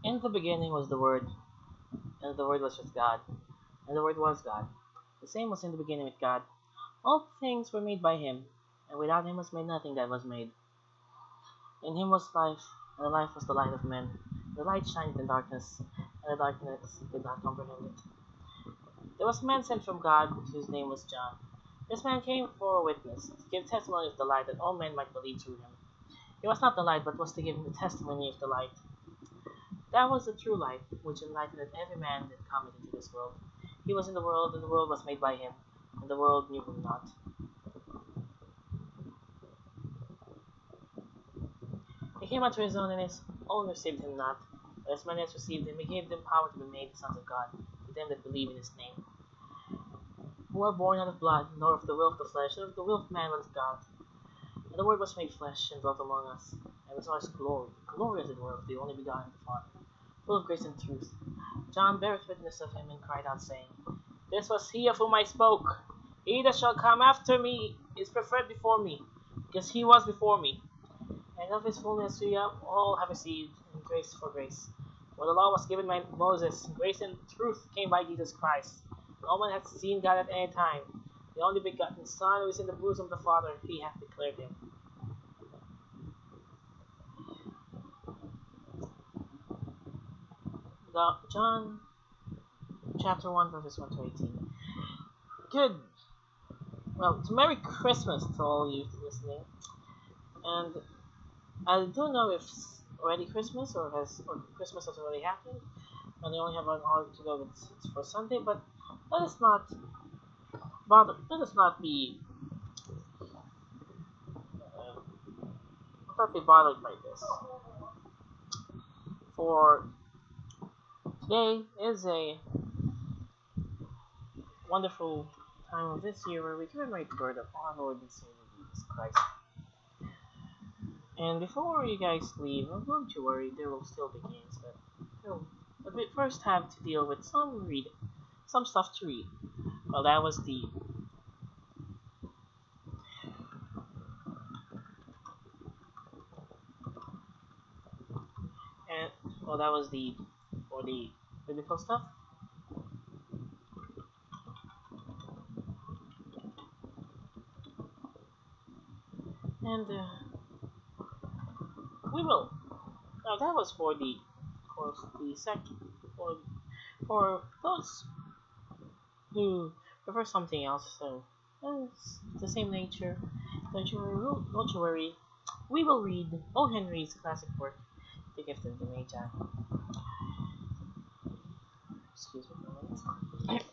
In the beginning was the Word, and the Word was with God, and the Word was God. The same was in the beginning with God. All things were made by him, and without him was made nothing that was made. In him was life, and the life was the light of men. The light shined in darkness, and the darkness did not comprehend it. There was a man sent from God, whose name was John. This man came for a witness, to give testimony of the light, that all men might believe through him. He was not the light, but was to give the testimony of the light. That was the true light, which enlightened every man that cometh into this world. He was in the world, and the world was made by him, and the world knew him not. He came unto his own, and his own received him not. But as many as received him, he gave them power to be made the sons of God, to them that believe in his name, who are born not of blood, nor of the will of the flesh, nor of the will of man, but of God. And the Word was made flesh, and dwelt among us, and we saw his glory, glory as it were of the only begotten of the Father, full of grace and truth. John beareth witness of him, and cried out, saying, This was he of whom I spoke. He that shall come after me is preferred before me, because he was before me. And of his fullness we all have received, and grace for grace. For the law was given by Moses, grace and truth came by Jesus Christ. No man hath seen God at any time. The only begotten Son, who is in the bosom of the Father, he hath declared him. John chapter 1 verses 1 to 18. Good. Well, it's Merry Christmas to all you listening. And I don't know if it's already Christmas or Christmas has already happened, and they only have an hour to go for Sunday. But let us not bother. Let us not be bothered by this. For today is a wonderful time of this year where we commemorate the birth of our Lord and Savior Jesus Christ. And before you guys leave, don't you worry, there will still be games, but we first have to deal with some stuff to read. Well, that was the for the biblical stuff. And we will. Now that was for the second for those who prefer something else. So it's the same nature. Don't you worry. We will read O. Henry's classic work, The Gift of the Magi. Excuse me for a minute.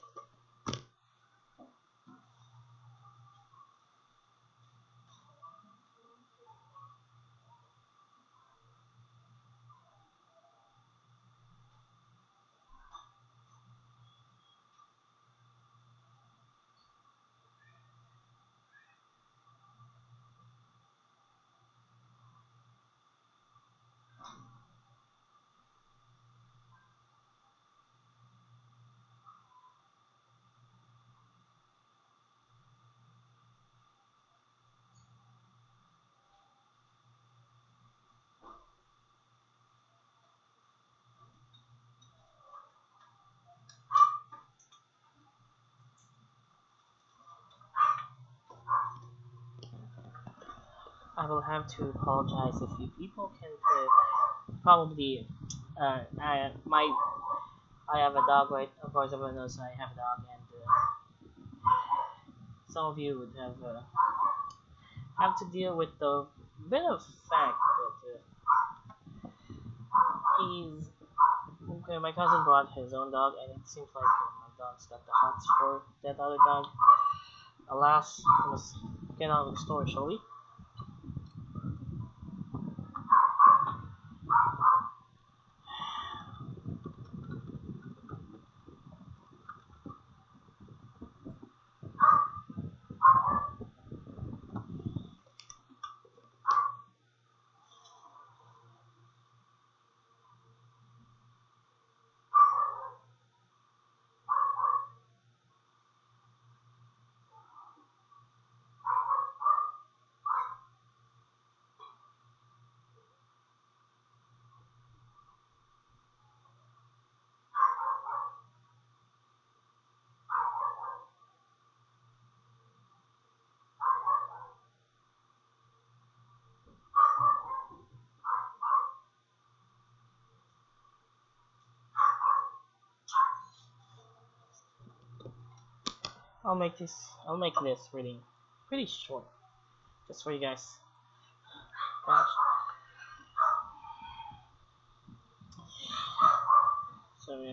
I will have to apologize if you people can probably I have a dog, right? Of course, everyone knows I have a dog, and some of you would have to deal with the bit of fact that he's okay. My cousin brought his own dog, and it seems like my dog's got the hots for that other dog. Alas, we must get out of the story, shall we? I'll make this really pretty short, just for you guys. Gosh. So yeah.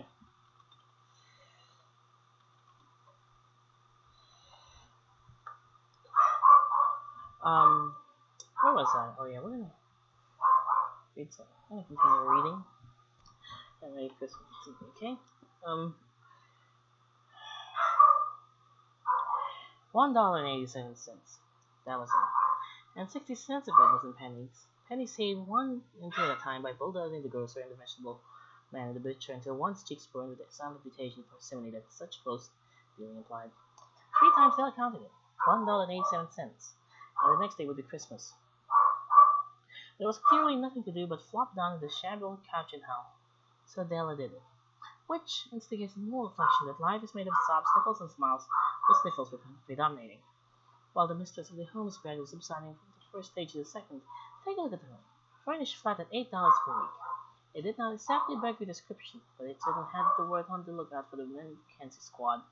Um, where was I? Oh yeah, we're gonna read some. I'm gonna continue reading. And Merry Christmas. Okay. Um, $1.87. That was it. And 60 cents of it was in pennies. Penny saved one into at a time by bulldozing the grocer and the vegetable man and the butcher until one's cheeks burned with the silent reputation for parsimony that such close dealing implied. 3 times Della counted it. $1.87. And the next day would be Christmas. There was clearly nothing to do but flop down on the shabby old couch and howl. So Della did it. Which instigates a moral reflection that life is made of sobs, sniffles, and smiles, with sniffles predominating. While the mistress of the home is gradually subsiding from the first stage to the second, take a look at the room. Furnished flat at $8 per week. It did not exactly beg your description, but it certainly had the word on the lookout for the Mackenzie squad.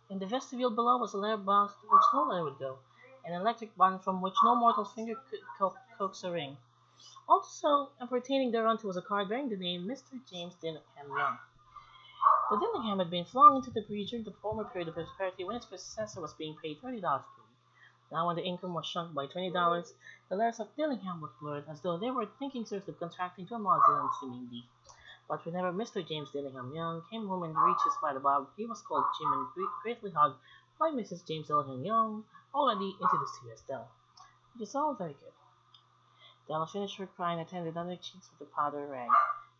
In the vestibule below was a letter box to which no letter would go, an electric button from which no mortal finger could coax a ring. Also, appertaining thereunto was a card bearing the name Mr. James Dillingham Young. The Dillingham had been flung into the breach during the former period of prosperity when its possessor was being paid $30 per week. Now, when the income was shrunk by $20, the letters of Dillingham were blurred as though they were thinking seriously of contracting to a mausoleum assuming thee. But whenever Mr. James Dillingham Young came home and reached his by the bob, he was called Jim and greatly hugged by Mrs. James Dillingham Young, already introduced to you as Dell. Which is all very good. Della finished her cry and attended on her cheeks with a powder rag.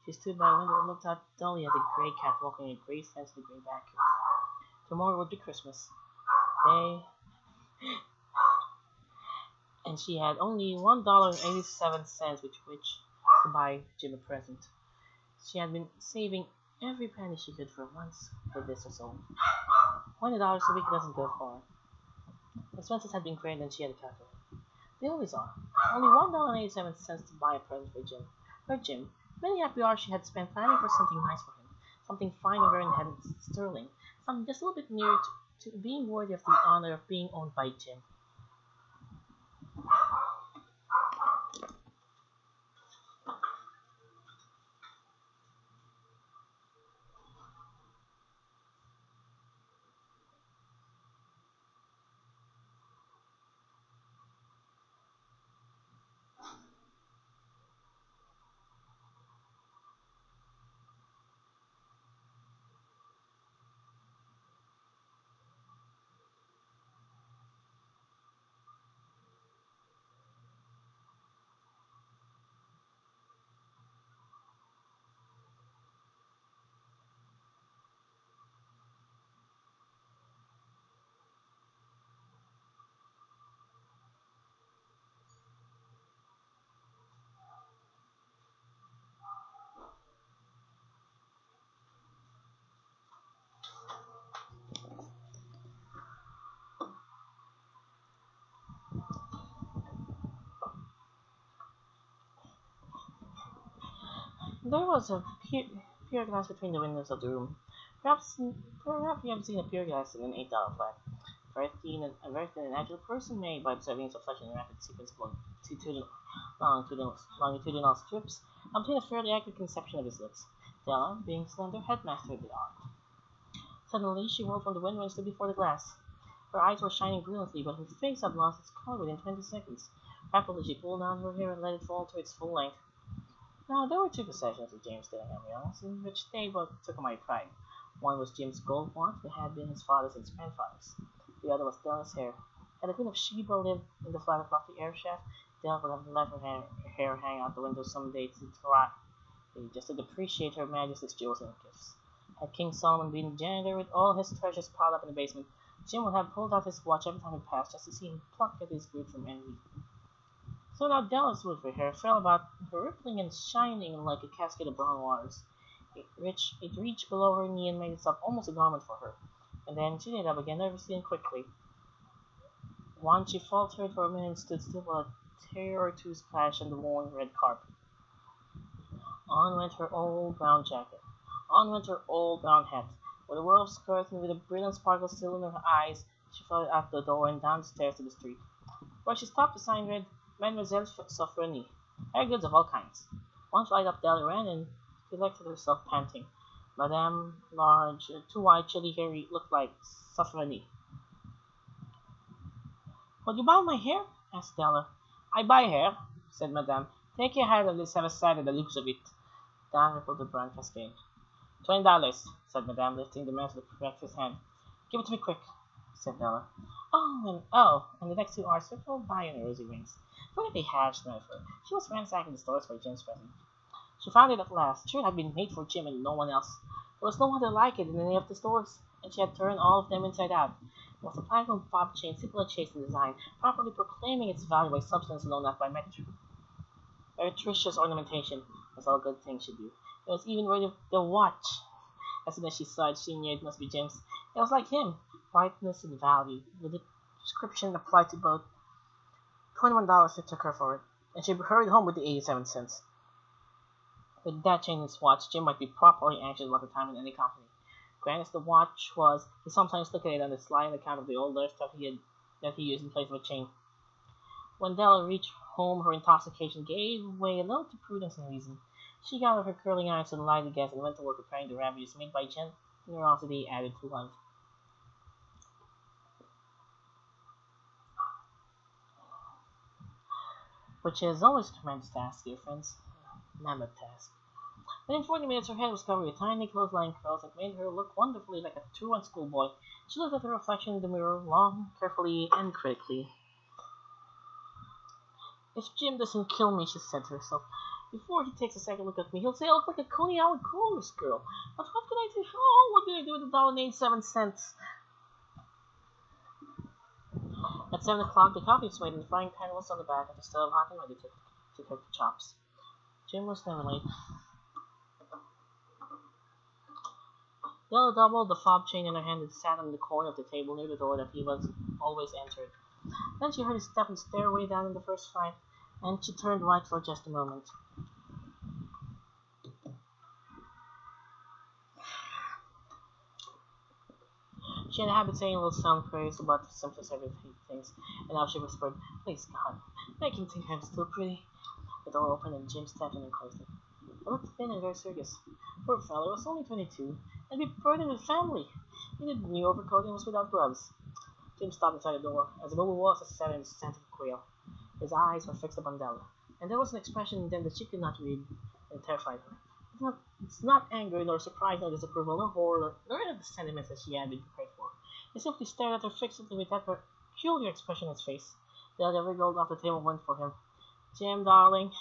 She stood by the window and looked out dully at the gray cat walking a gray fence in the gray backyard. Tomorrow would be Christmas Day, and she had only $1.87 with which to buy Jim a present. She had been saving every penny she could for months for this or so. $20 a week doesn't go far. Expenses had been greater than she had calculated. They always are. Only $1.87 to buy a present for Jim. For Jim, many happy hours she had spent planning for something nice for him, something fine and very headed sterling, something just a little bit nearer to being worthy of the honor of being owned by Jim. There was a pier glass between the windows of the room. Perhaps you have seen a pier glass in an $8 flat. Very thin and agile person may, by observing its reflection in a rapid sequence of longitudinal strips, obtain a fairly accurate conception of his looks. Della, being slender, had mastered the art. Suddenly, she whirled from the window and stood before the glass. Her eyes were shining brilliantly, but her face had lost its color within 20 seconds. Rapidly, she pulled down her hair and let it fall to its full length. Now, there were 2 possessions of James Dillingham Young's in which they both took my pride. One was Jim's gold watch that had been his father's and his grandfather's. The other was Della's hair. Had the Queen of Sheba lived in the flat above the air shaft, Della would have let her hair hang out the window some day to try, just to depreciate her Majesty's jewels and gifts. Had King Solomon been the janitor with all his treasures piled up in the basement, Jim would have pulled out his watch every time it passed just to see him pluck at his brood from envy. So now Della's beautiful hair fell about her, rippling and shining like a cascade of brown waters. It reached below her knee and made itself almost a garment for her. And then she did it up again, nervously and quickly. Once she faltered for a minute and stood still while a tear or two splashed on the worn red carpet. On went her old brown jacket. On went her old brown hat, with a whirl of skirts and with a brilliant sparkle still in her eyes. She followed out the door and down the stairs to the street, where she stopped. The sign read, Mademoiselle Sophronie, hair goods of all kinds. One flight up Della ran and collected herself panting. Madame, large, too wide, chilly hair looked like Sophronie. "Would you buy my hair?" asked Della. "I buy hair," said Madame. "Take your hat and let's have a sight at the looks of it." Dan rippled the brown cascade. $20, said Madame, lifting the man to the prefect's hand. "Give it to me quick," said Della. And the next 2 hours will buy in rosy rings. Forget they had Jennifer. She was ransacking the stores for Jim's present. She found it at last. Sure, it had been made for Jim and no one else. There was no other like it in any of the stores, and she had turned all of them inside out. It was a platinum fob chain, simple and chaste in design, properly proclaiming its value by substance alone, not by meretricious ornamentation, as all good things should do. It was even worth the watch. As soon as she saw it, she knew it must be Jim's. It was like him, brightness and value. The description applied to both. $21 it took her for it, and she hurried home with the 87 cents. With that chain in his watch, Jim might be properly anxious about the time in any company. Grand as the watch was, he sometimes looked at it on the sly on account of the old leather stuff that he used in place of a chain. When Della reached home, her intoxication gave way a little to prudence and reason. She gathered her curling irons and lighted the gas and went to work preparing the ravages made by generosity added to love. Which is always a tremendous task, dear friends. Mammoth task. Within 40 minutes, her head was covered with tiny clothesline curls that made her look wonderfully like a truant schoolboy. She looked at her reflection in the mirror long, carefully, and critically. "If Jim doesn't kill me," she said to herself, "before he takes a second look at me, he'll say I look like a Coney Island chorus girl. But what can I do? Oh, what can I do with $1.87? At 7 o'clock, the coffee was made and the frying pan was on the back of the stove, hot and ready to cook the chops. Jim was never late. Della doubled the fob chain in her hand and sat on the corner of the table near the door that he was always entered. Then she heard his step on the stairway down in the first flight, and she turned right for just a moment. She had a habit of saying a little sound prayers about the simplest everyday things, and now she whispered, "Please God, make him think I'm still pretty." The door opened and Jim stepped in and closed it. He looked thin and very serious. Poor fellow was only 22, and be burdened with family. He needed a new overcoat and was without gloves. Jim stopped inside the door, as immobile was as a scent of quail. His eyes were fixed upon Della, and there was an expression in them that she could not read, and it terrified her. It's not anger, nor surprise, nor disapproval, nor horror, nor any of the sentiments that she had been prepared for. He simply stared at her fixedly with that peculiar expression in his face. Della wriggled off the table and went for him. "Jim, darling,"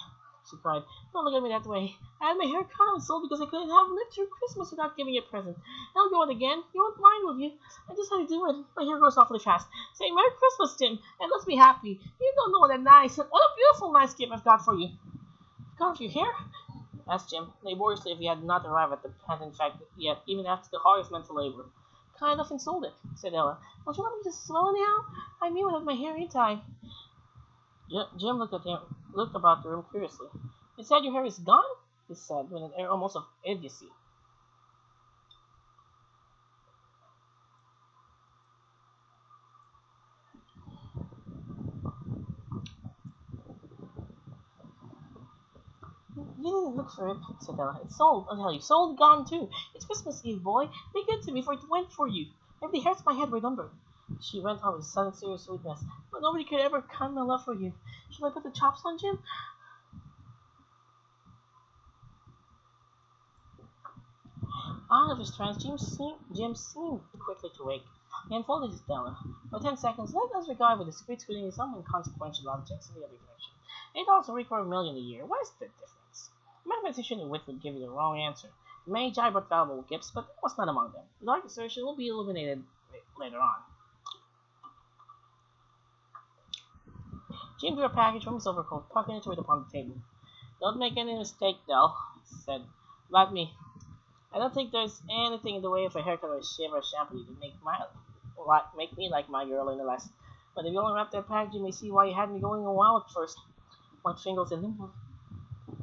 she cried, "don't look at me that way. I had my hair cut and sold because I couldn't have lived through Christmas without giving you a present. I'll go it again. You won't mind, will you? I just had to do it. My hair grows awfully fast. Say Merry Christmas, Jim, and let's be happy. You don't know what a beautiful nice gift I've got for you." "Got your hair?" asked Jim, laboriously, if he had not arrived at the plant in fact yet, even after the hardest mental labor. "Kind of and sold it," said Ella. "Don't you want me to swell anyhow? I mean without my hair, ain't I?" Jim looked about the room curiously. "You said your hair is gone?" he said, with an air almost of idiocy. "You didn't look for it," said Ella. "It's sold, I'll tell you. Sold, gone too. It's Christmas Eve, boy. Be good to me, for it went for you. If the hairs my head were numbered." She went on with sudden serious sweetness. "But nobody could ever count my love for you. Shall I put the chops on, Jim?" Out of his trance, Jim seemed quickly to wake. He unfolded his Della. For 10 seconds, let us regard with discreet scrutiny some inconsequential objects in the other direction. $8 a week or $1,000,000 a year. What is the difference? A mathematician and wit would give you the wrong answer. The Magi brought valuable gifts, but that was not among them. The dark assertion will be illuminated later on. Jim drew a package from his overcoat, tucking it upon the table. "Don't make any mistake, Dell," he said, "about me. I don't think there's anything in the way of a haircut or a shave or a shampoo to make me like my girl in the last. But if you only wrap that package, you may see why you had me going a while at first." White fingers and nimble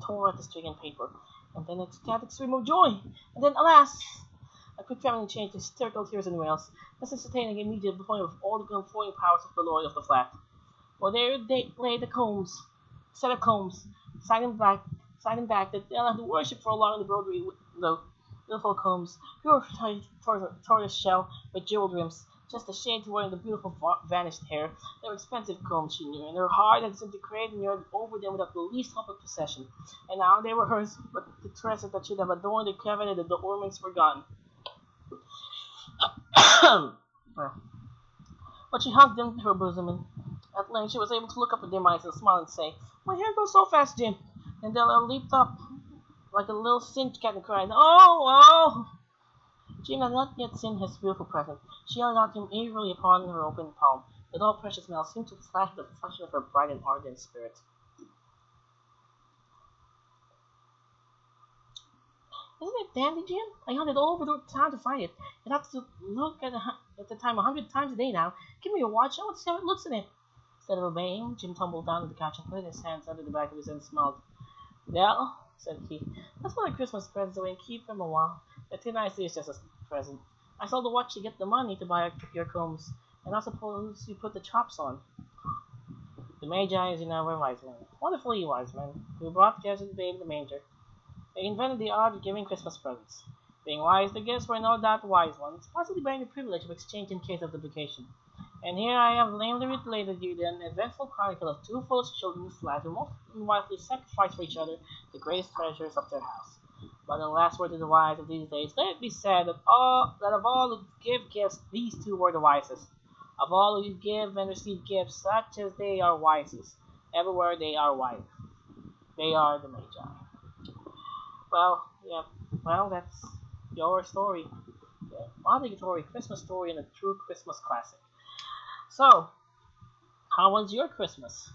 tore at the string and paper, and then an ecstatic scream of joy, and then, alas! A quick feminine change to hysterical tears and wails, necessitating immediate deployment of all the conforming powers of the Lord of the Flat. For there they lay the combs, set of combs, signing back that they'll have to worship for along the broderie the beautiful combs, purified tortoise shell with jeweled rims, just a shade to wearing the beautiful vanished hair. They were expensive combs, she knew, and her heart had simply craved and yearned over them without the least hope of possession. And now they were hers, but the tresses that should have adorned the cabinet and the ornaments were gone. But she hugged them to her bosom, and at length she was able to look up at dim eyes and smile and say, "My hair goes so fast, Jim." And Della leaped up like a little singed cat and cried, "Oh, oh!" Jim had not yet seen his beautiful present. She held out him eagerly upon her open palm, but all precious smells seemed to flash the flush of her bright and ardent spirit. "Isn't it dandy, Jim? I hunted all over the town to find it. You'd have to look at the time 100 times a day now. Give me your watch. I want to see how it looks in it." Instead of obeying, Jim tumbled down to the couch and put his hands under the back of his head and smiled. "Well," said he, "let's put the Christmas presents away and keep them a while. The tin I see is just a present. I sold the watch to get the money to buy your combs, and I suppose you put the chops on." The Magi, as you know, were wise men, wonderfully wise men, who brought gifts to the babe in the manger. They invented the art of giving Christmas presents. Being wise, the gifts were no doubt wise ones, possibly bearing the privilege of exchange in case of duplication. And here I have lamely related you the eventful chronicle of two foolish children in the flat who most unwisely sacrificed for each other the greatest treasures of their house. But in the last word to the wise of these days, let it be said that of all who give gifts, these two were the wisest. Of all who give and receive gifts, such as they are wisest. Everywhere they are wise. They are the Magi. Well, yeah, well, that's your story. The obligatory Christmas story and a true Christmas classic. So, how was your Christmas?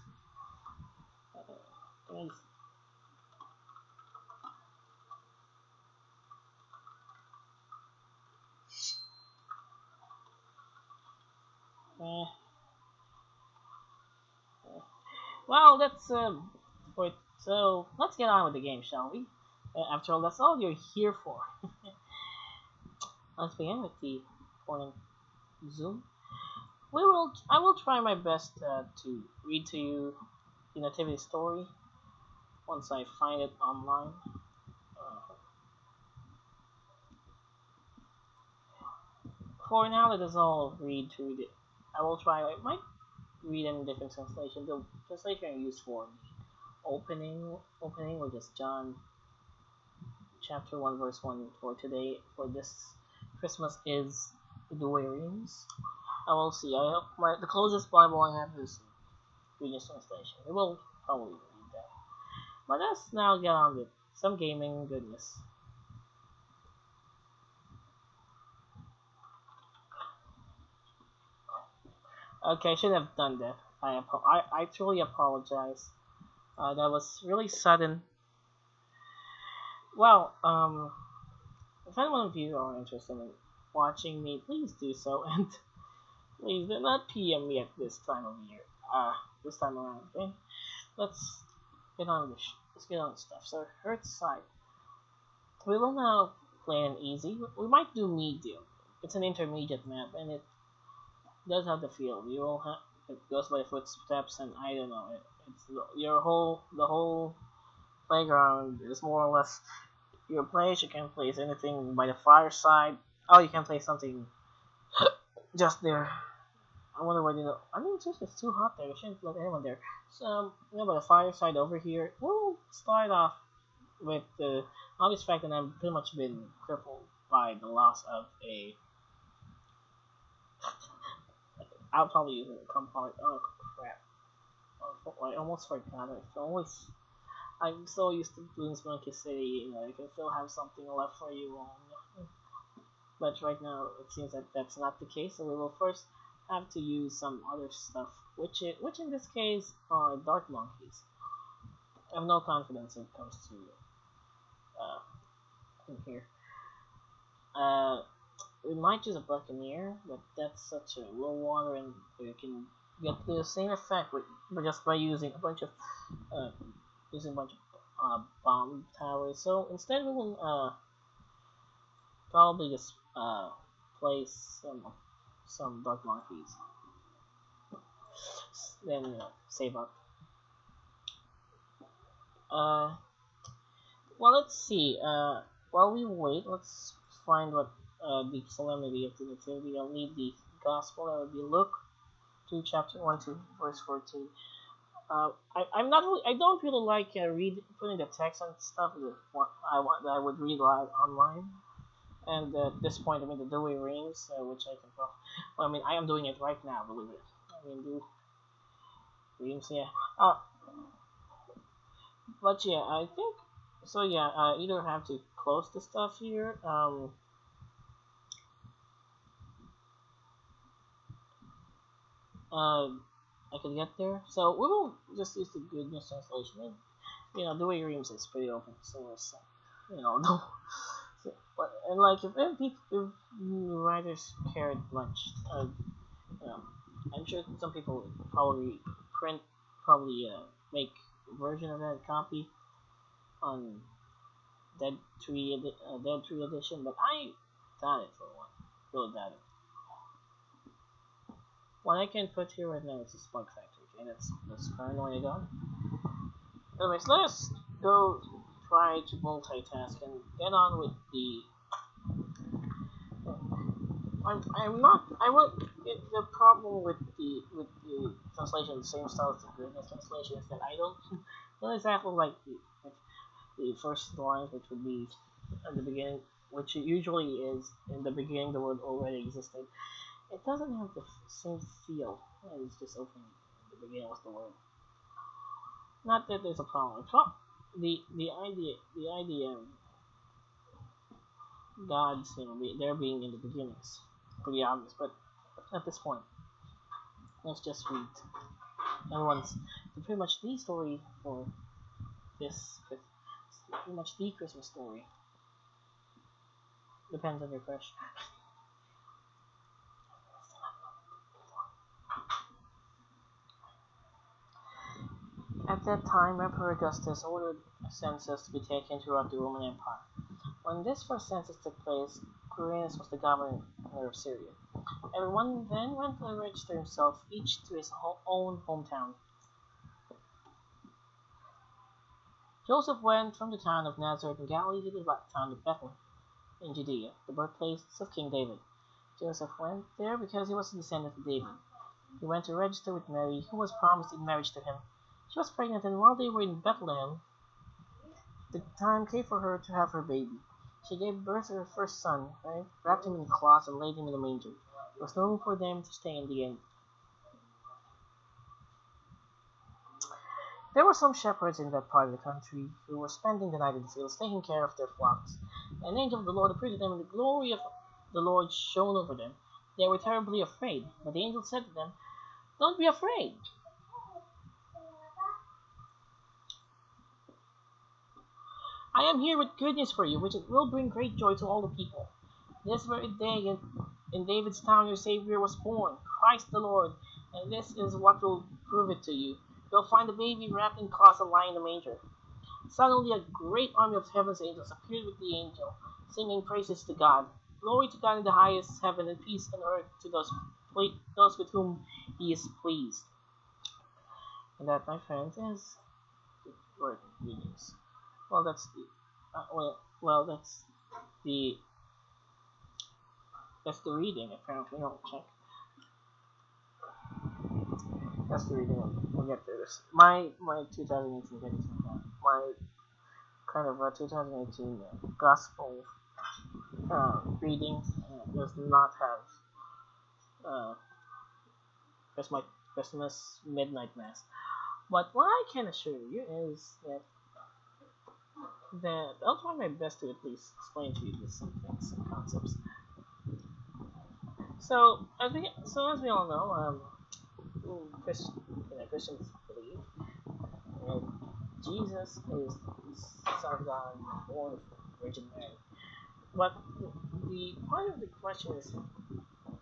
Uh, uh, well, that's for it. So let's get on with the game, shall we? After all, that's all you're here for. Let's begin with the morning Zoom. I will try my best to read to you the nativity story once I find it online. For now, let us all read through it. I will try. I might read in different translation. The translation I used for the opening was just John chapter 1 verse 1 for today. For this Christmas is the Douarians. I will see. I hope the closest Bible I have is Reader's Translation. We will probably read that. But let's now get on with some gaming goodness. Okay, I should have done that. I truly apologize. That was really sudden. Well, if anyone of you are interested in watching me, please do so, and please do not PM me at this time of year. This time around, okay? Let's get on with let's get on with stuff. So, Earth side. We will now play an easy. We might do medium. It's an intermediate map, and it does have the feel. You will have it goes by footsteps, and I don't know. It's the whole playground is more or less your place. You can place anything by the fireside. Oh, you can place something just there. I wonder why they don't. I mean, it's too hot there. You shouldn't let anyone there. So, by the fireside over here, we'll start off with the obvious fact that I've pretty much been crippled by the loss of a. I'll probably use a component. Oh crap! I almost forgot it. I'm so used to Bloons Monkey City. You can still have something left for you on. But right now, it seems that that's not the case. So we will first have to use some other stuff, which in this case are Dark Monkeys. I have no confidence when it comes to in here. We might use a Buccaneer, but that's such a low water, and you can get the same effect with just by using a bunch of bomb towers. So instead, we will probably just place some dark monkeys. Then save up. Uh, well, let's see. While we wait, let's find what the solemnity of the nativity. I'll need the gospel. That would be Luke 2, chapter 1 to verse 14. I'm not really, I don't really like putting the text on stuff that I would read live online. And at this point, I mean the Dewey Rings, which I can. Well, I mean I am doing it right now. Believe it. I mean do Rings, yeah. But yeah, I think so. Yeah, either have to close the stuff here. I could get there. So we will just use the Good News translation. And, the way Reams is pretty open source. No. So, and like if writers cared much, I'm sure some people probably print, make a version of that copy on Dead Tree edition, but I doubt it for one. Really doubt it. What I can put here right now is a Spark Factory, and that's currently done. Anyways, let's go try to multitask and get on with the. I'm not. I would. The problem with the translation, the same style as the Goodness translation, is that I don't exactly like the first line, which would be at the beginning, which usually is in the beginning. The word already existed. It doesn't have the same feel as just opening at the beginning with the word. Not that there's a problem. The idea of God's there being in the beginnings pretty obvious, but at this point, let's just read. Everyone's pretty much the story for this, pretty much the Christmas story. Depends on your question. At that time, Emperor Augustus ordered a census to be taken throughout the Roman Empire. When this first census took place, Quirinius was the governor of Syria. Everyone then went to register himself, each to his own hometown. Joseph went from the town of Nazareth in Galilee to the town of Bethlehem in Judea, the birthplace of King David. Joseph went there because he was a descendant of David. He went to register with Mary, who was promised in marriage to him. She was pregnant, and while they were in Bethlehem, the time came for her to have her baby. She gave birth to her first son, wrapped him in cloths, and laid him in a manger. There was no room for them to stay in the inn. There were some shepherds in that part of the country who were spending the night in the fields, taking care of their flocks. An angel of the Lord appeared to them, and the glory of the Lord shone over them. They were terribly afraid, but the angel said to them, "Don't be afraid. I am here with good news for you, which will bring great joy to all the people. This very day in David's town your Savior was born, Christ the Lord, and this is what will prove it to you. You'll find the baby wrapped in cloths and lying in a manger." Suddenly a great army of heaven's angels appeared with the angel, singing praises to God. Glory to God in the highest heaven, and peace on earth to those with whom he is pleased. And that, my friends, is the word of good news. Well, that's the that's the reading. Apparently, I'll check. That's the reading. We'll get through this. My 2018 my kind of 2018 gospel reading does not have just my Christmas midnight mass. But what I can assure you is that I'll try my best to at least explain to you some things, some concepts. So as we all know, Christians believe that Jesus is the Son of God, born of Virgin Mary. But the point of the question is,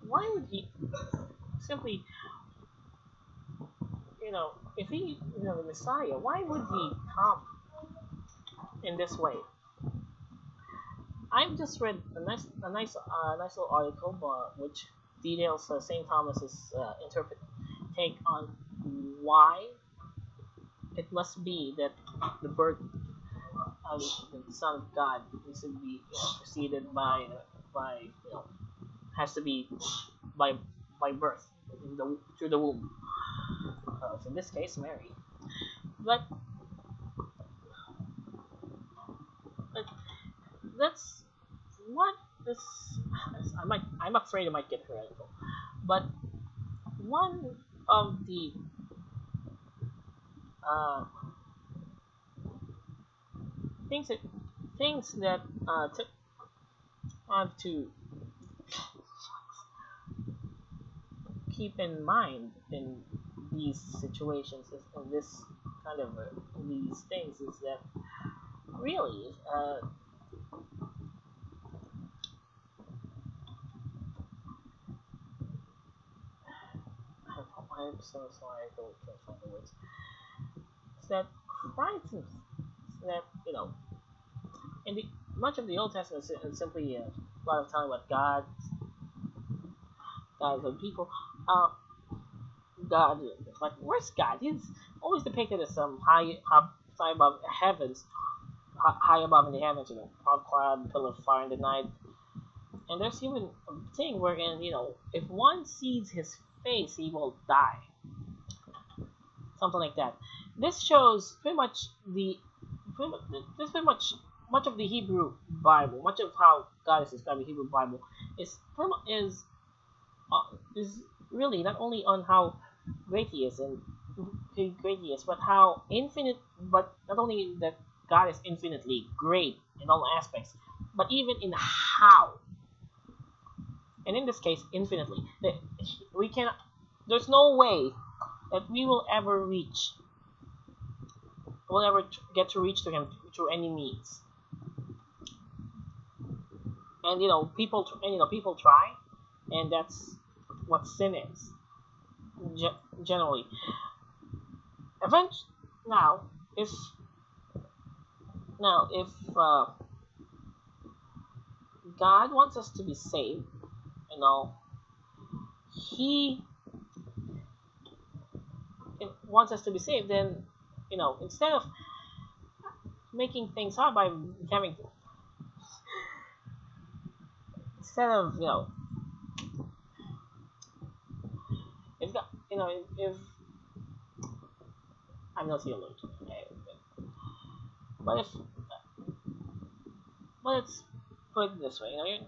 why would he simply, if he, the Messiah, why would he come in this way. I've just read nice little article, which details Saint Thomas's take on why it must be that the birth of the Son of God needs to be preceded by has to be by birth through the womb. So in this case, Mary. But, but that's what this. I'm afraid I might get heretical. But one of the uh, things that have to keep in mind in these situations, in this kind of these things, is that really I'm so sorry, I can't find the words. It's that Christ is that in the much of the Old Testament is simply a lot of talking about God and people. Uh, God, but where's God? He's always depicted as some high above heavens, high above in the heavens, cloud, pillar of fire in the night. And there's even a thing wherein, if one sees his face, he will die. Something like that. This shows much of the Hebrew Bible, much of how God is described in the Hebrew Bible is really not only on how great he is, but how infinite. But not only that God is infinitely great in all aspects, but even in how. And in this case, infinitely. We cannot. There's no way that we will ever get to reach to him through any means. And people try, and that's what sin is. Generally, now if God wants us to be saved, He wants us to be saved. Then, instead of making things hard by having, instead of if God, if I'm not theologian, okay, but let's put it this way,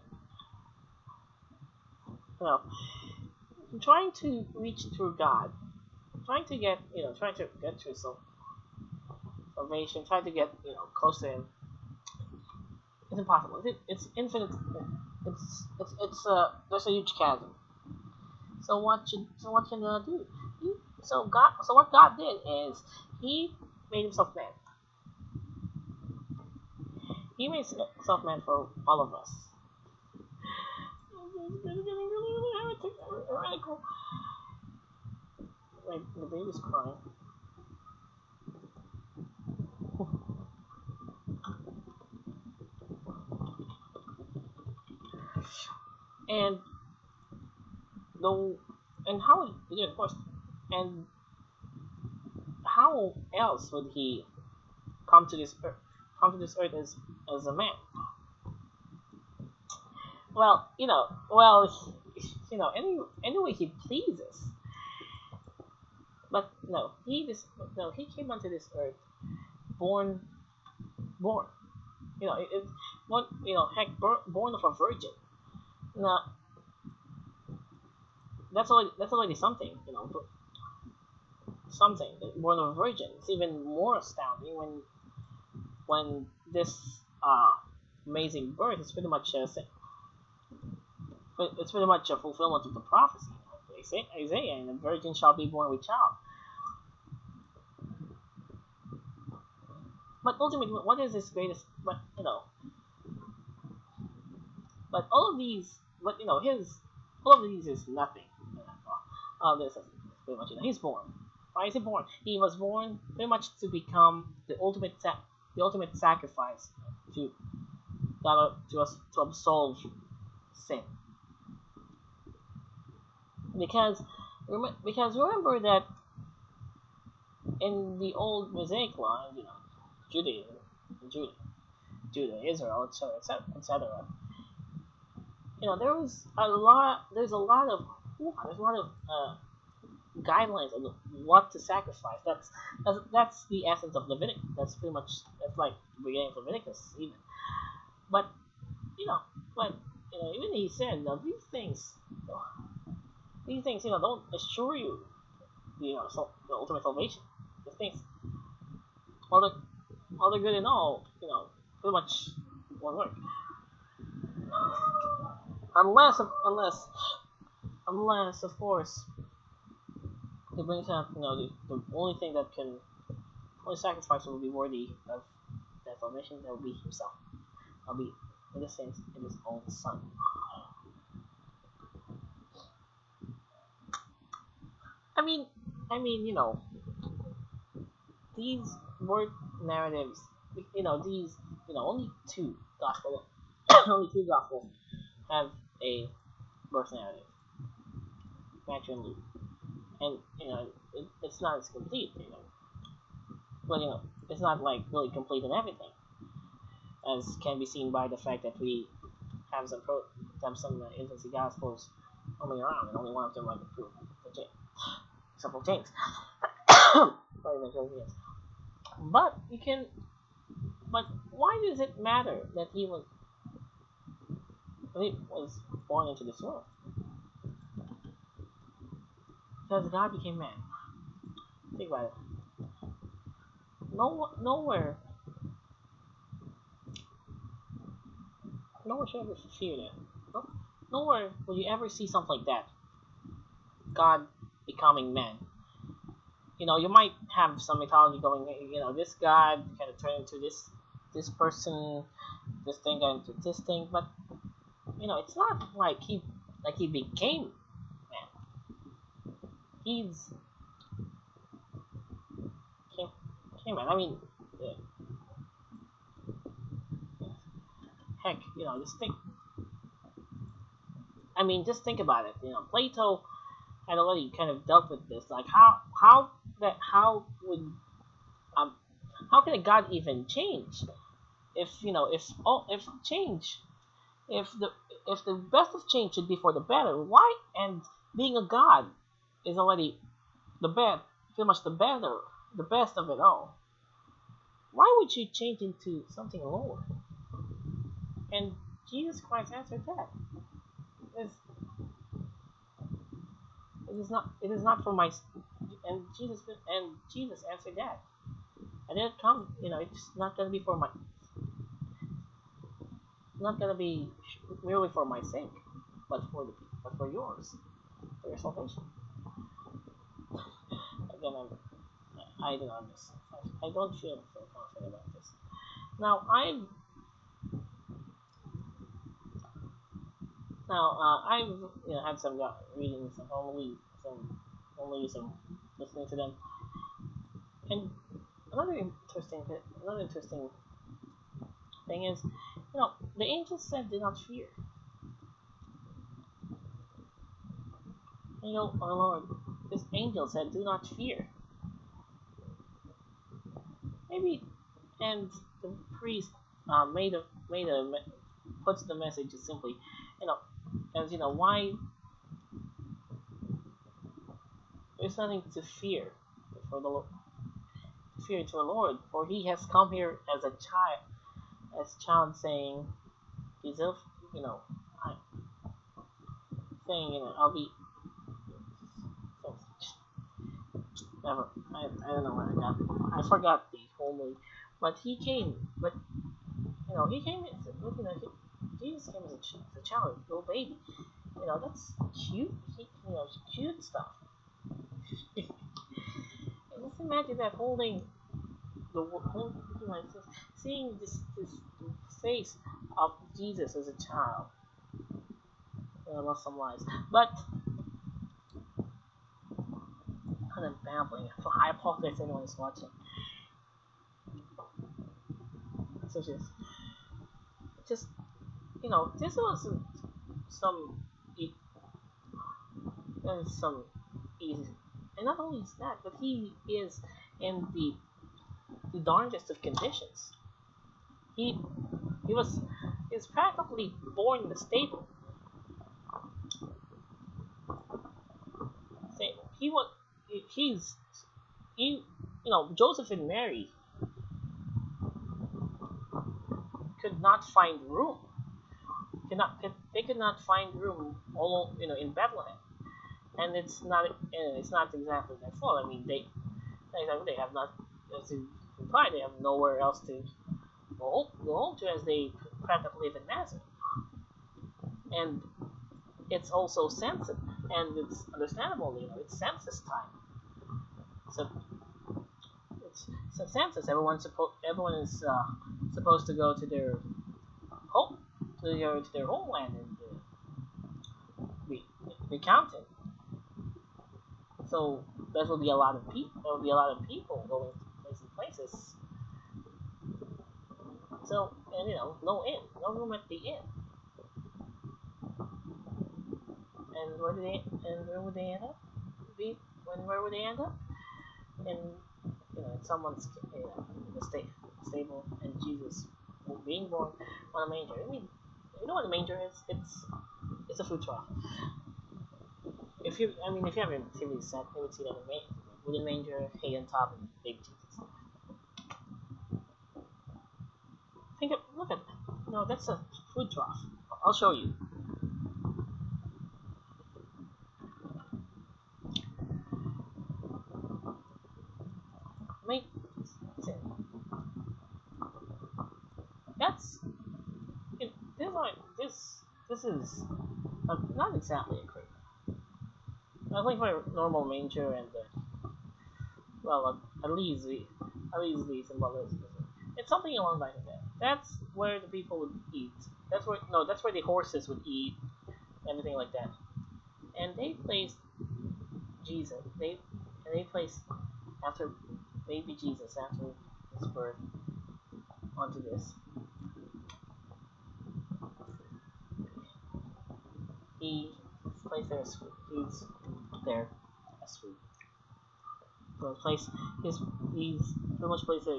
trying to reach through God, trying to get through salvation, trying to get close to Him. It's impossible. It's infinite. It's there's a huge chasm. So what can God do? So what God did is He made Himself man. He made Himself man for all of us. Radical. Like the baby's crying. And how of course, and how else would He come to this earth as a man? Well, any way He pleases. But no, He came onto this earth born. Born of a virgin. Now that's already something, something. Born of a virgin. It's even more astounding when this amazing birth is pretty much a fulfillment of the prophecy. Isaiah, and a virgin shall be born with child. But ultimately, what is his greatest? But all of these, all of these is nothing. This is pretty much he's born. Why is he born? He was born pretty much to become the ultimate the ultimate sacrifice to to absolve sin. Because remember that in the old Mosaic law, Judaism, Judah, Judah, Israel, etc., etc., etc. There's a lot of guidelines on what to sacrifice. That's the essence of Leviticus. That's like the beginning of Leviticus even. But you know, but even he said, these things, don't assure you the ultimate salvation. These things, all they're good and all, pretty much won't work. Unless of course it brings out, the only thing that can, only sacrifice will be worthy of that salvation, that will be himself. I'll be, in a sense, in his own son. I mean, these word narratives, only two gospel, only two gospels have a birth narrative, Matthew and Luke, and it's not as complete, but it's not like really complete in everything, as can be seen by the fact that we have some infancy gospels roaming around, and only one of them like approved, except for James. But but why does it matter that he was born into this world? Because God became man. Think about it. Nowhere should ever fear that. Nowhere will you ever see something like that. God becoming man. You might have some mythology going, this God kind of turned into this person, this thing got into this thing, but it's not like he became man. He's came man. I mean, heck, just think about it. Plato had already kind of dealt with this. Like how can a god even change? If the best of change should be for the better, why? And being a god is already pretty much the best of it all. Why would you change into something lower? And Jesus Christ answered that. It is not for my, and Jesus answered that. And it come, it's not gonna be for my, not gonna be merely for my sake, but for yours, for your salvation. Again, I don't understand. I don't feel so confident about this. Now I've had some readings, only some listening to them, and another interesting thing is, the angel said, "Do not fear." Our Lord, this angel said, "Do not fear." Maybe, and the priest puts the message simply, as why there's nothing to fear for the Lord. Fear to the Lord, for He has come here as a child, saying, I'll be. Never. I don't know where I got. I forgot the homily, but He came. But He came. Jesus came as a child, a little baby. That's cute. Cute stuff. Just imagine that seeing this face of Jesus as a child. I lost some lies, but I'm babbling. I apologize if anyone is watching. So just this wasn't some some easy, and not only is that, but he is in the darndest of conditions. He he was he's practically born in the stable. He was he's he Joseph and Mary could not find room. They could not find room all in Bethlehem, and it's not exactly their fault. I mean they have not, as you implied, they have nowhere else to go home to, as they practically live in Nazareth, and it's also census, and it's understandable. It's census time, so it's a census. Everyone is supposed to go to their home to their homeland and be counted. So there will be a lot of people. There will be a lot of people going to places. So no inn, no room at the inn. And where would they end up? Where would they end up? In someone's in the stable, and Jesus being born on a manger. I mean, you know what a manger is? It's a food trough. If you haven't really seen that in wooden manger, hay on top, and baby Jesus. Look at that. No, that's a food trough. I'll show you. That's this is not exactly a crib. I think for a normal manger and at least the symbolism. It's something along like that. That's where the people would eat. That's where the horses would eat, everything like that. And they placed Jesus. They placed after baby Jesus after his birth onto this. He's placed there as food. He's there as food. So he's pretty much placed there,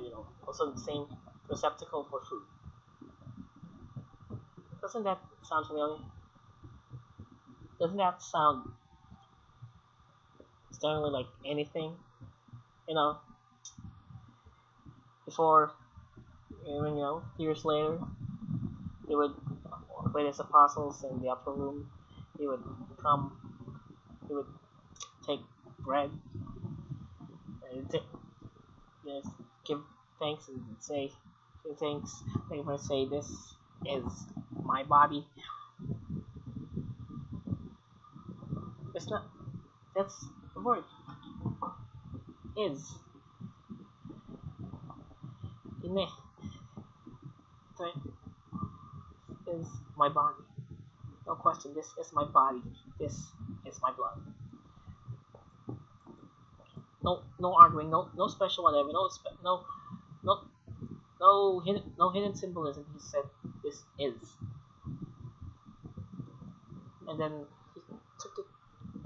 also the same receptacle for food. Doesn't that sound familiar? Doesn't that sound startlingly like anything? Before, years later, they would wait as apostles in the upper room. He would take bread and give thanks and say thanks. They would say, "This is my body." It's not. That's the word. Is. Ine. Is my body. No question. This is my body. This is my blood. No arguing. No special whatever. No hidden symbolism. He said, "This is." And then he took the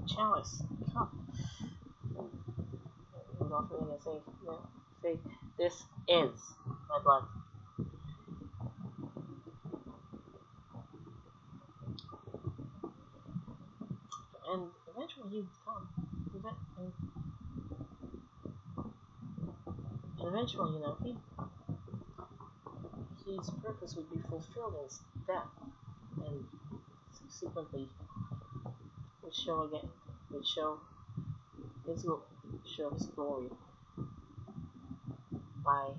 chalice, cup, and offering and say, "This is my blood." And eventually he'd come. And eventually, his purpose would be fulfilled in his death, and subsequently would show his glory by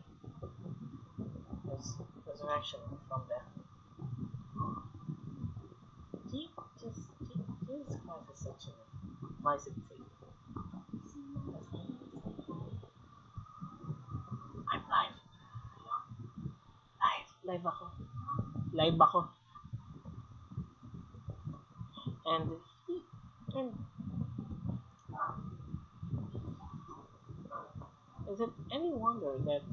his resurrection from death. Jesus Christ is such a blessed Savior. I'm live. Live ako. Live ako. And is it any wonder that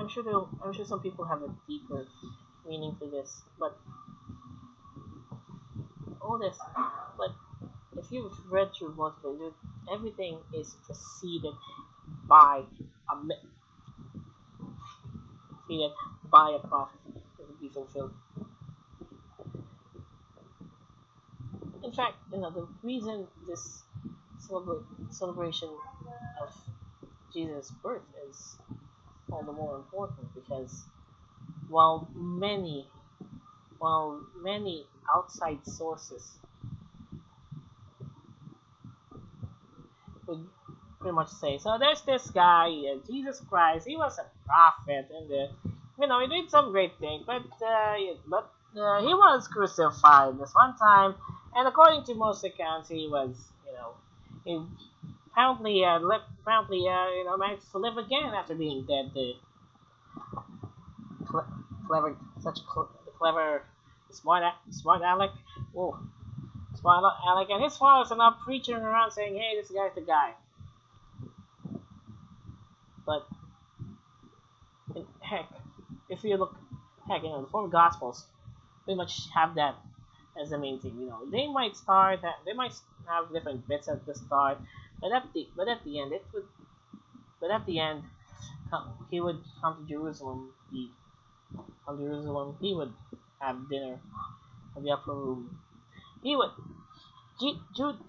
I'm sure some people have a deeper meaning to this, but all this, but if you've read through most of it, everything is preceded by a preceded by a prophecy that will be fulfilled. In fact, the reason this celebration of Jesus' birth is all the more important because while many while many outside sources would pretty much say, so there's this guy, Jesus Christ, he was a prophet, and he did some great things, he was crucified this one time, and according to most accounts, he was, he apparently managed to live again after being dead. Clever, clever, smart Alec. Whoa, smart Alec, and his followers are now preaching around saying, "Hey, this guy's the guy." But heck, if you look, the four Gospels pretty much have that as the main thing. They might have different bits at the start, but at the end, he would come to Jerusalem. He would have dinner at the upper room. He would Jude.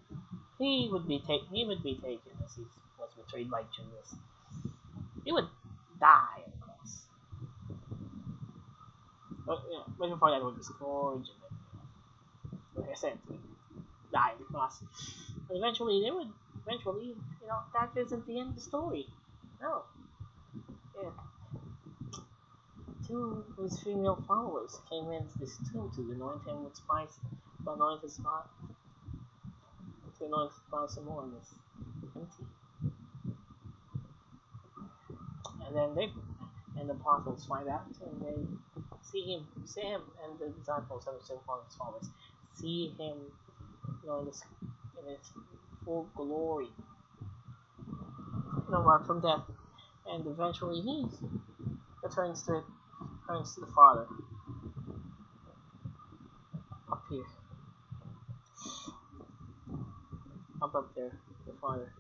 He would be taken as he was betrayed by Judas. He would die, of course. But before that, he would be scourged, and like I said, he would die on the cross. But eventually, that isn't the end of the story. No. Yeah. Two of his female followers came into this tomb to anoint him with spice, to anoint his spot, some more in this empty. And then the apostles find out, and they see him, and the disciples and the followers see him, in his full glory, from death, and eventually he returns to the Father up here, up there, the Father.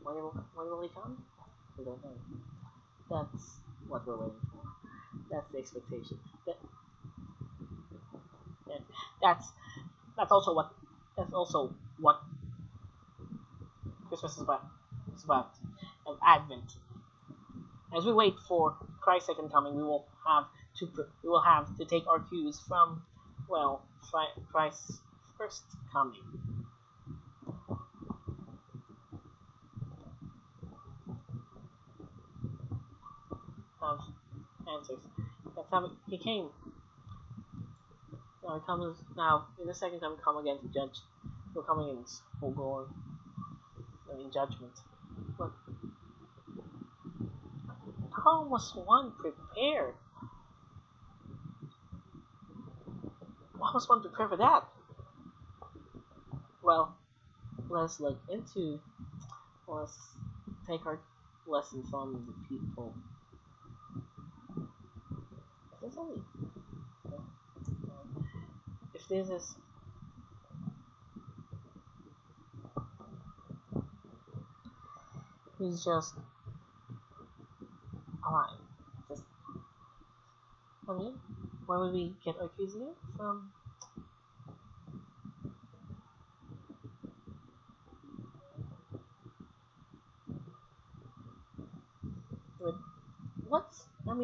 When will he come? We don't know. That's what we're waiting for. That's the expectation. That's also what Christmas is about. It's about Advent. As we wait for Christ's second coming, we will have to take our cues from Christ's first coming. Have answers. That's how he came. Now he comes now in the second time come again to judge. He'll come in his full glory. In judgment. But how was one prepared? How was one prepared for that? Well, let's take our lesson from the people. If this is he's just alive. Where would we get our cues again? From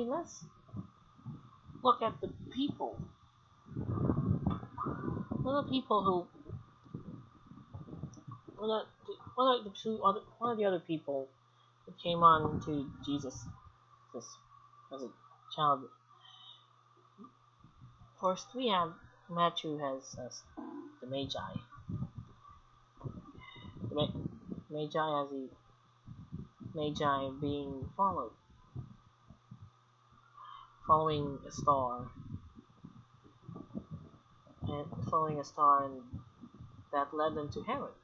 let's look at the people. One of the other people who came on to Jesus as a child. First, we have Matthew has the Magi. The Magi as the Magi being following a star, and that led them to Herod.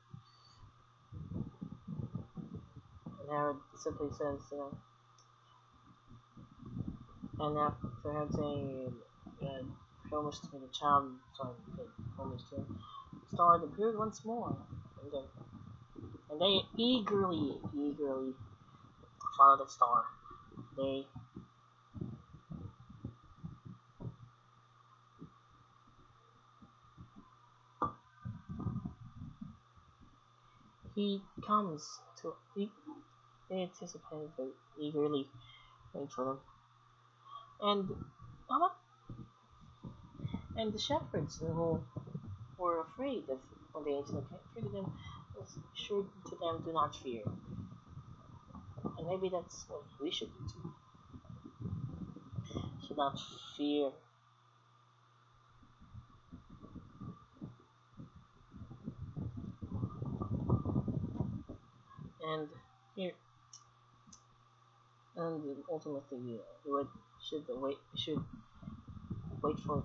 And Herod simply says, And after having promised to the child, sorry, promised to start appeared once more, and then and they eagerly followed the star. They he comes to they anticipated very eagerly wait for them. And uh, and the shepherds who were afraid of when the angel appeared to them was assured to them, do not fear. And maybe that's what we should do too. Should not fear. And here and ultimately should wait for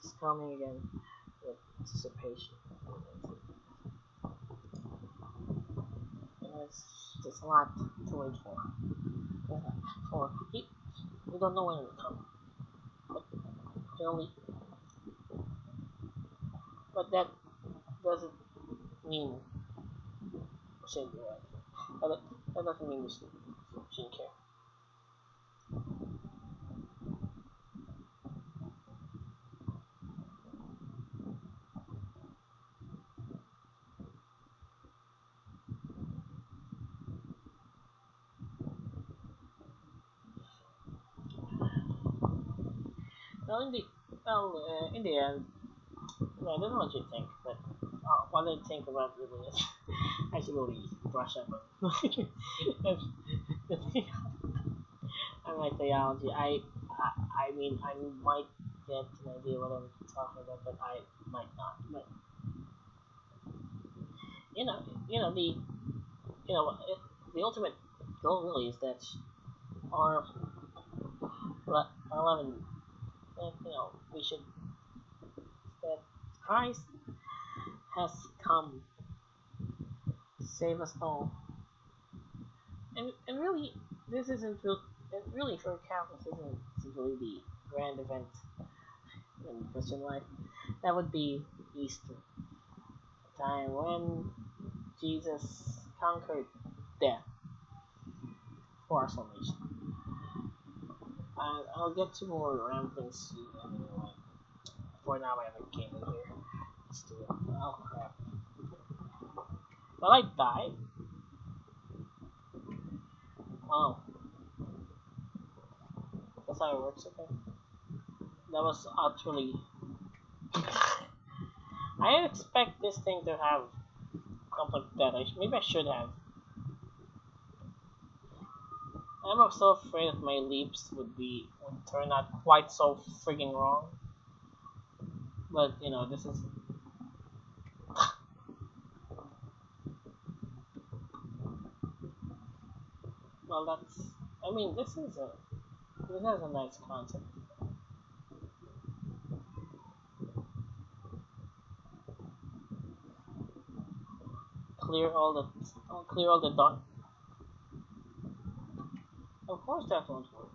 this coming again with anticipation. And there's a lot to wait for. For we don't know when it will come, but only but that doesn't mean we shouldn't do it. That doesn't mean we shouldn't care. Well, in the end, I don't know what you think, but what I think about really is I should really brush up on the thing on my theology. I mean, I might get an idea what I'm talking about, but I might not. But you know, the the ultimate goal really is that our 11, that we should that Christ has come to save us all, and really this isn't real. And really, for Catholics, isn't really the grand event in Christian life. That would be Easter, the time when Jesus conquered death for our salvation. I'll get to more ramblings soon. Anyway, for now, I have a game in here. Let's do it. Oh crap! Well, I died. Oh, that's how it works. Okay, that was utterly. I didn't expect this thing to have something like that. Maybe I should have. I'm so afraid that my leaps would turn out quite so frigging wrong. But this is. Well, that's. I mean, this has a nice concept. Clear all the dark. Of course, that won't work.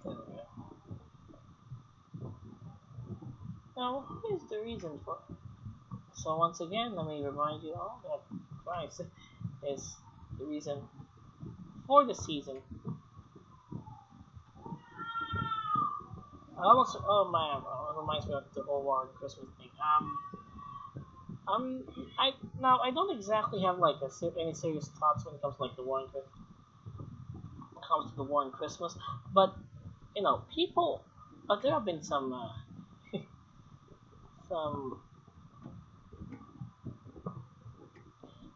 There we go. Now, what is the reason for it? So once again, let me remind you all that Christ is the reason for the season. Oh man, it reminds me of the whole War on Christmas thing. I don't exactly have like any serious thoughts when it comes to like the war on comes to the war on Christmas, but people, but there have been some some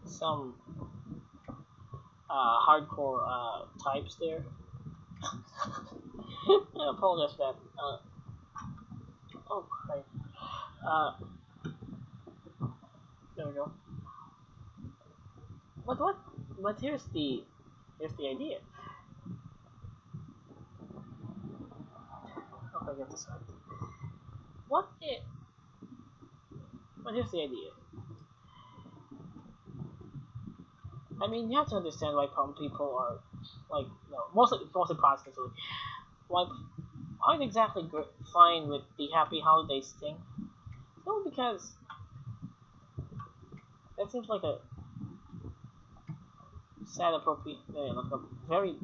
some hardcore types there. I apologize for that. Oh Christ. There we go. But what? But here's the idea. Hope I get this right. What if? But here's the idea. I mean, you have to understand why some people are like no, mostly Protestants, really, like aren't exactly fine with the Happy Holidays thing. No, because that seems like a sad appropriate, like a very